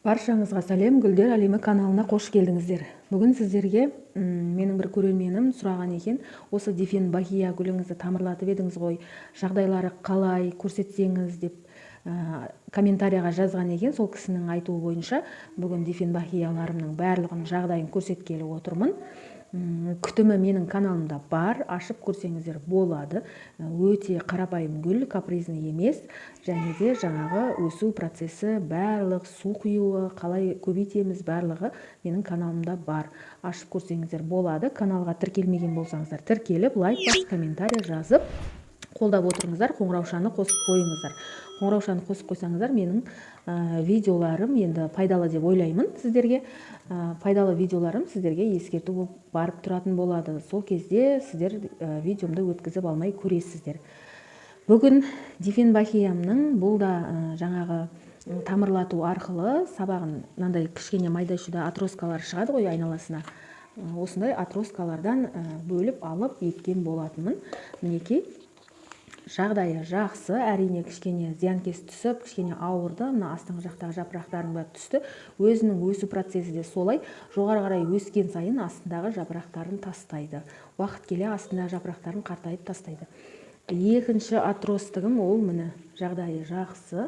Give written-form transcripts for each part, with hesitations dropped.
Баршаңызға сәлем, Гүлдер әлемі каналына қош келдіңіздер. Бүгін сіздерге менің бір көрерменім сұраған екен, осы Дифенбахия гүліңізді тамырлатып едіңіз ғой, жағдайлары қалай көрсетсеңіз деп комментарияға жазған екен. Сол кісінің айтуы бойынша бүгін Дифенбахияларымның барлығын жағдайын көрсеткелі отырмын. Күтімі менің каналымда бар, ашып көрсеңіздер болады. Өте қарапайым гүл, капризный емес, және де жаңағы өсу процесі, барлық су құюы, қалай көбейтеміз, барлығы менің каналымда бар. Ашып көрсеңіздер болады. Каналға тіркелмеген болсаңыздар, тіркеліп, лайк бас, комментарий жазып қолдап отырыңыздар, қоңыраушаны қосып қойыңыздар. Қоңыраушаны қосып қойсаңыздар, менің видеоларым енді пайдалы деп ойлаймын сіздерге. Пайдалы видеоларым сіздерге ескерту болып барып тұратын болады. Сол кезде сіздер видеомды өткізіп алмай көресіздер. Бүгін Дифенбахиямның бұл да жаңағы тамырлату арқылы сабағын мынандай кішкене майда-шүйде отросткалар шығады ғой айналасына. Осындай отросткалардан бөліп алып еккен болатынмын. Мінекей, жағдайы жақсы, әрине кішкене зиянкес түсіп, кішкене ауырды. Мына астыңғы жақтағы жапырақтардың бәрі түсті. Өзінің өсу процесі де солай. Жоғары қарай өскен сайын астындағы жапырақтарын тастайды. Уақыт келе астындағы жапырақтарын қартайып тастайды. Екінші отростығым ол міне жағдайы жақсы.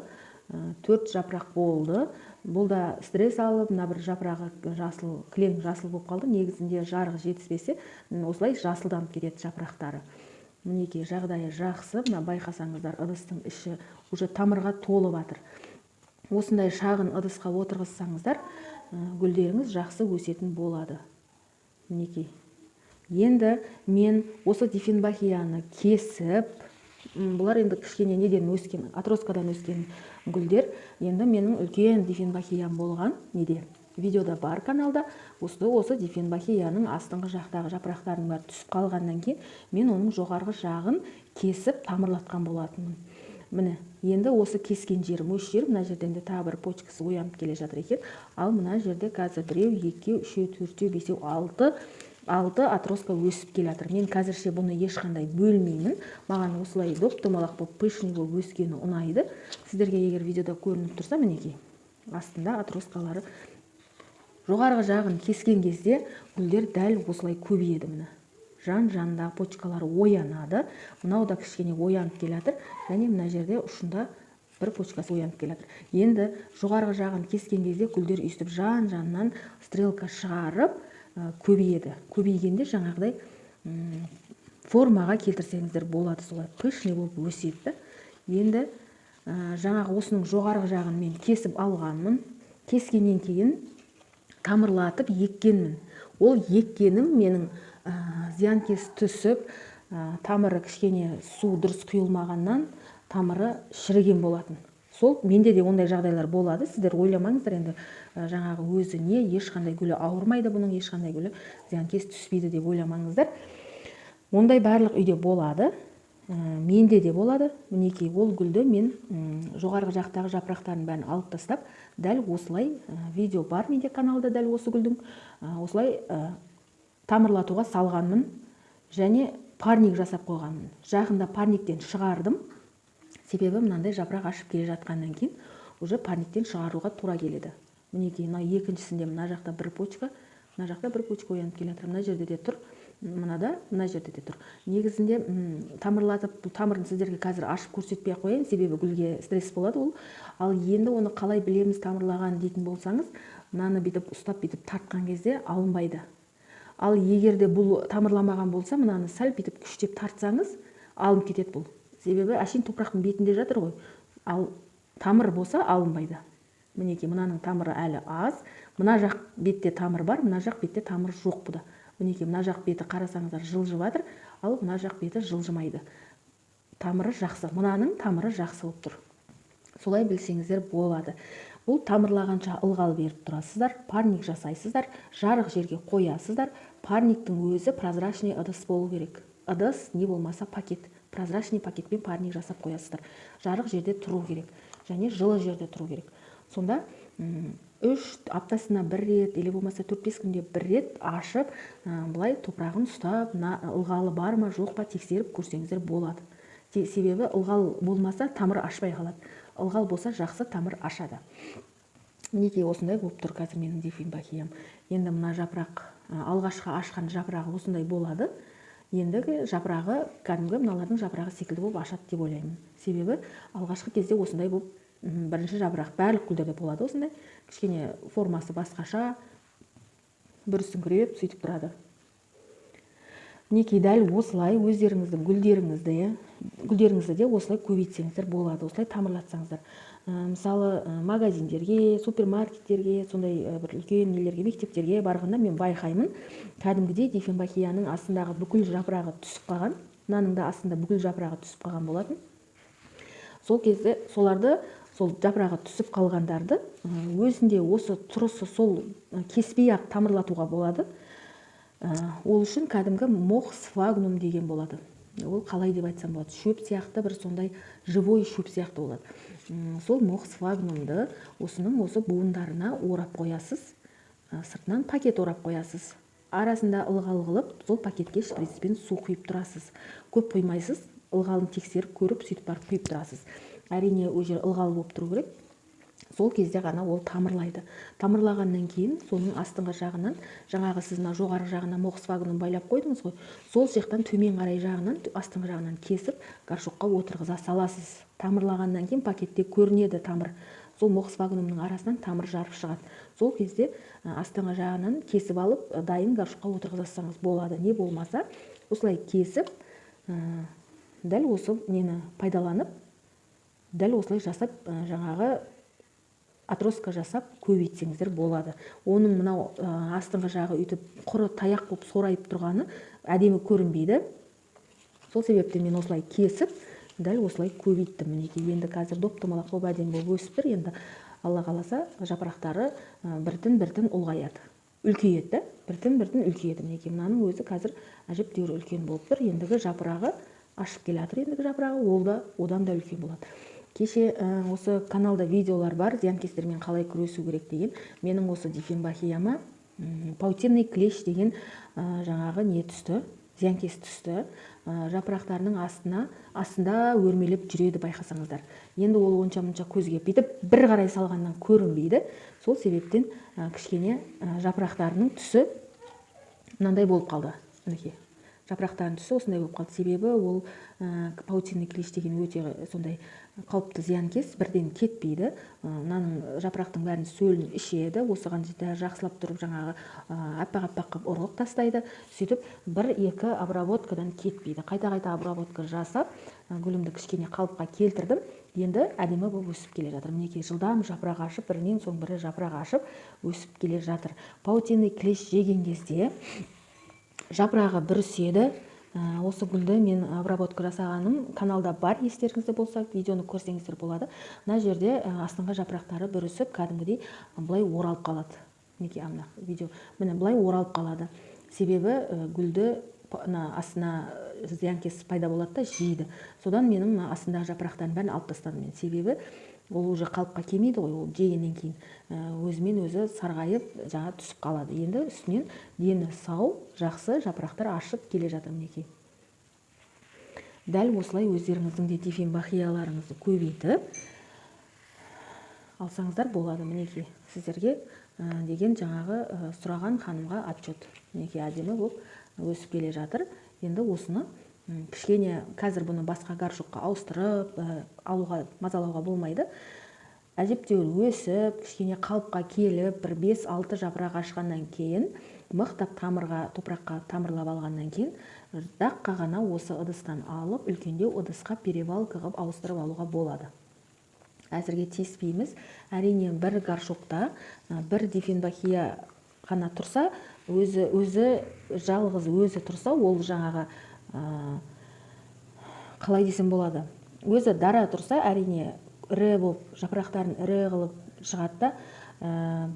4 жапырақ болды. Бұл да стресс алып, мына бір жапырағы жасыл, кілең жасыл болып қалды. Негізінде жарық жетіспесе, осылай жасылданып кетеді жапырақтары. Мінекей, жағдайы жақсы. Мына байқасаңыздар, ыдыстың іші уже тамырға толып жатыр. Осындай шағын ыдысқа отырғызсаңыздар, гүлдеріңіз жақсы өсетін болады. Мінекей. Енді мен осы Дифенбахияны кесіп, бұлар енді кішкене неден өскен, отросткадан өскен гүлдер. Енді менің үлкен Дифенбахиям болған, неде? Видеода бар каналда. Осы Дифенбахияның астыңғы жақтағы жапырақтардың бәрі түсіп қалғаннан кейін мен оның жоғарғы жағын кесіп тамырлатқан болатынмын. Міне, енді осы кескен жерім, өш жер, мына жерден де тағы бір почкасы оянып келе жатыр екен. Ал мына жерде қазір 1, 2, 3, 4, 5, 6 отростка өсіп келе жатыр. Мен қазірше бұны ешқандай бөлмеймін. Маған осылай доп-домалақ болып, пышный болып өскені ұнайды. Сіздерге егер видеода көрініп тұрса, мінекей, астында отросткалары. Жоғарғы жағын кескен кезде гүлдер дәл осылай көбейеді. Міне жан-жандағы почкалары оянады. Мынау да кішкене оянып келе жатыр. Және мына жерде ұшында бір почкасы оянып келе жатыр. Енді жоғарғы жағын кескен кезде гүлдер өстіп жан-жаннан стрелка шығарып көбейеді. Көбейгенде жаңағыдай формаға келтірсеңіздер болады, солай пышный болып өседі. Енді жаңағы осының жоғарғы жағын мен кесіп алғанмын. Кескеннен кейін тамырлатып еккенмін. Ол еккенім менің зиянкес түсіп, тамыры кішкене су дұрыс құйылмағаннан тамыры шіріген болатын. Сол менде де ондай жағдайлар болады. Сіздер ойламаңыздар, енді жаңағы өзіне ешқандай гүлі ауырмайды, бұның ешқандай гүлі зиянкес түспейді деп ойламаңыздар. Ондай барлық үйде болады. Менде де болады. Мінекей, ол гүлді мен жоғарғы жақтағы жапырақтарын бәрін алып тастап, дәл осылай видео бар менде каналда, дәл осы гүлдің осылай тамырлатуға салғанмын және парник жасап қойғанмын. Жақында парниктен шығардым. Себебі мынандай жапырақ ашып келе жатқаннан кейін уже парниктен шығаруға тура келеді. Мінекей, мына екіншісінде мына жақта бір почка, мына жақта бір почка оянып келе жатыр. Мына жерде де тұр. Мына жерде де тұр. Негізінде тамырлатып, бұл тамырын сіздерге қазір ашып көрсетпей қояйын, себебі гүлге стресс болады ол. Ал енді оны қалай білеміз тамырлаған дейтін болсаңыз, мынаны бүйтіп ұстап бүйтіп тартқан кезде алынбайды. Ал егер де бұл тамырламаған болса, мынаны сәл бүйтіп күштеп тартсаңыз, алынып кетеді бұл. Себебі әшейін топырақтың бетінде жатыр ғой. Ал тамыр болса алынбайды. Мінекей, мынаның тамыры әлі аз. Мына жақ бетте тамыр бар, мына жақ бетте тамыр жоқ бұда. Мінекей, мына жақ беті қарасаңыздар жылжып жатыр, ал мына жақ беті жылжымайды. Тамыры жақсы, мынаның тамыры жақсы болып тұр. Солай білсеңіздер болады. Бұл тамырлағанша ылғал беріп тұрасыздар, парник жасайсыздар, жарық жерге қоясыздар. Парниктің өзі прозрачный ыдыс болу керек. Ыдыс не болмаса пакет. Прозрачный пакетпен парник жасап қоясыздар. Жарық жерде тұру керек, және жылы жерде тұру керек. Сонда 3 аптасына 1 рет, или болмаса 4-5 күнде 1 рет ашып, бұлай топырағын ұстап, ылғалы бар ма, жоқ па тексеріп көрсеңіздер болады. Себебі ылғал болмаса тамыр ашпай қалады. Ылғал болса жақсы тамыр ашады. Мінекей осындай болып тұр қазір менің дифенбахиям. Енді мына жапырақ, алғашқы ашқан жапырағы осындай болады. Ендігі жапырағы кәдімгі мыналардың жапырағы секілді болып ашады деп ойлаймын. Себебі алғашқы кезде осындай болып бірінші жапырақ барлық гүлдерде болады осындай. Кішкене формасы басқаша, бүрісіңкіреп сөйтіп тұрады. Мінекей дәл осылай өздеріңіздің гүлдеріңізді де осылай көбейтсеңіздер болады, осылай тамырлатсаңыздар. Мысалы, магазиндерге, супермаркеттерге, сондай бір үлкен нелерге, мектептерге барғанда мен байқаймын, кәдімгідей дифенбахияның астындағы бүкіл жапырағы түсіп қалған, мынаның да астында бүкіл жапырағы түсіп қалған болатын. Сол кезде соларды, сол жапырағы түсіп қалғандарды өзінде осы тұрысы сол кеспей-ақ тамырлатуға болады. Ол үшін кәдімгі мохсфагнум деген болады. Ол қалай деп айтсам болады, шөп сияқты, бір сондай живой шөп сияқты болады. Сол мохсфагнумды осының осы буындарына орап қоясыз, сыртынан пакет орап қоясыз. Арасында ылғал қылып, сол пакетке шприцпен су құйып тұрасыз. Көп құймайсыз, ылғалын тексеріп көріп, сөйтіп барып құйып тұрасыз. Әрине, ол жер ылғал болып тұру керек. Сол кезде ғана ол тамырлайды. Тамырлағаннан кейін соның астыңғы жағынан, жаңағы сіз жоғары жағына мохсфагнум байлап қойдыңыз ғой, сол жақтан төмен қарай жағынан, астыңғы жағынан кесіп, горшокқа отырғыза саласыз. Тамырлағаннан кейін пакетте көрінеді тамыр. Сол мохсфагнумның арасынан тамыр жарып шығады. Сол кезде астыңғы жағынан кесіп алып, дайын горшокқа отырғызасаңыз болады. Не болмаса, осылай кесіп, дәл осы нені пайдаланып, дәл осылай жасап, жаңағы атроска жасап көбейтсеңіздер болады. Оның мынау астыңғы жағы үйтіп құры таяқ болып сорайып тұрғаны әдемі көрінбейді. Сол себептен мен осылай кесіп, дәл осылай көбейттім. Мінекей енді қазір доп-домалақ болып әдемі болып өсіп тұр. Енді Алла қаласа жапырақтары біртін-біртін ұлғаяды. Үлкейеді, біртін-біртін үлкейеді. Мінекей мынаның өзі қазір әжептәуір үлкен болып тұр. Ендігі жапырағы ашып келе жатыр. Ендігі жапырағы ол да одан да үлкен болады. Кеше осы каналда видеолар бар, зиянкестермен қалай күресу керек деген. Менің осы дифенбахияма паутинный клещ деген жаңағы не түсті, зиянкес түсті. Жапырақтарының астында өрмелеп жүреді, байқасаңыздар. Енді ол онша-мұнша көзге бүйтіп бір қарай салғаннан көрінбейді. Сол себептен кішкене жапырақтарының түсі мынандай болып қалды. Мінекей. Жапырақтарының түсі осындай болып қалды. Себебі ол паутинный клещ деген өте сондай қауіпті зиянкес, бірден кетпейді. Мынаның жапырақтың бәрін сөлін ішеді. Осыған жақсылап тұрып жаңағы аппақ-аппақ қылып ұрғып тастайды. Сөйтіп бір-екі обработкадан кетпейді. Қайта-қайта обработка жасап, гүлімді кішкене қалыпқа келтірдім. Енді әдемі болып өсіп келе жатыр. Мінекей жылдам жапырақ ашып, бірінен соң бірі жапырақ ашып өсіп келе жатыр. Паутинный клещ жеген кезде жапырағы бүріседі. Осы гүлді мен обработка жасағаным каналда бар, естеріңізде болса, видеоны көрсеңіздер болады. Мына жерде астыңғы жапырақтары бүрісіп, кәдімгідей бұлай оралып қалады. Мінекей ана видео, міне бұлай оралып қалады. Себебі гүлді астына зиянкес пайда болады да жейді. Содан менің астындағы жапырақтарын бәрін алып тастадым мен. Себебі ол уже қалыпқа келмейді ғой, ол жегеннен кейін өзімен өзі сарғайып, жаңа түсіп қалады. Енді үстінен дені сау, жақсы жапырақтар ашып келе жатыр. Мінекей. Дәл осылай өздеріңіздің де дифенбахияларыңызды көбейтіп алсаңыздар болады. Мінекей сіздерге деген жаңағы сұраған ханымға отчет. Мінекей әдемі болып өсіп келе жатыр. Енді осыны кішкене қазір бұны басқа горшокқа ауыстырып алуға, мазалауға болмайды. Әжептәуір өсіп, кішкене қалыпқа келіп, бір 5-6 жапырақ ашқаннан кейін, мықтап топыраққа тамырлап алғаннан кейін, даққа ғана осы ыдыстан алып, үлкендеу ыдысқа перевалка қылып ауыстырып алуға болады. Әзірге тиіспейміз. Әрине бір горшокта бір дифенбахия ғана тұрса, өзі жалғыз өзі тұрса, ол жаңағы қалай десем болады. Өзі дара тұрса, әрине ірі болып, жапырақтарын ірі қылып шығады да,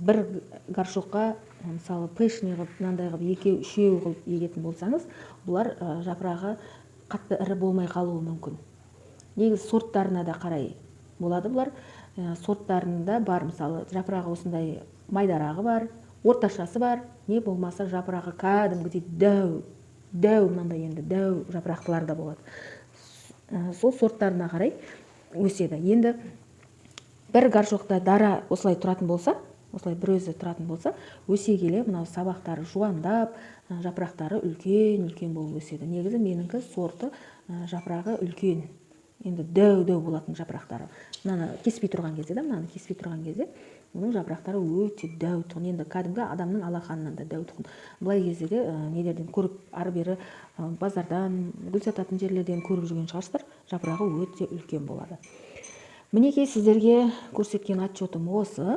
бір горшокқа, мысалы, пешный қылып, мынандай қылып, екеу-үшеу қылып егетін болсаңыз, бұлар жапырағы қатты ірі болмай қалуы мүмкін. Негізі сорттарына да қарай болады бұлар. Сорттарында бар, мысалы, жапырағы осындай майдарағы бар, орташасы бар, не болмаса жапырағы кәдімгідей дәу, мынандай енді дәу жапырақтылар да болады. Сол сорттарына қарай өседі. Енді бір горшокта дара осылай тұратын болса, осылай бір өзі тұратын болса, өсе келе мынау сабақтары жуандап, жапырақтары үлкен болып өседі. Негізі меніңкі сорты жапырағы үлкен, енді дәу болатын жапырақтары. Мынаны кеспей тұрған кезде, оның жапырақтары өте дәу тұғын. Енді кәдімгі адамның алақанынан да дәу тұғын. Бұлай кезде де нелерден көріп, ары бері базардан, гүл сататын жерлерден көріп жүрген шығарсыздар, жапырағы өте үлкен болады. Мінекей сіздерге көрсеткен отчетым осы.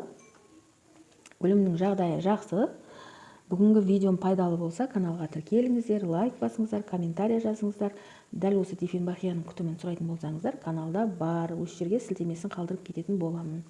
Гүлімнің жағдайы жақсы. Бүгінгі видеом пайдалы болса, каналға тіркеліңіздер, лайк басыңыздар, комментария жазыңыздар. Дәл осы Дифенбахияның күтімін сұрайтын болсаңыздар, каналда бар, осы жерге сілтемесін қалдырып кететін боламын.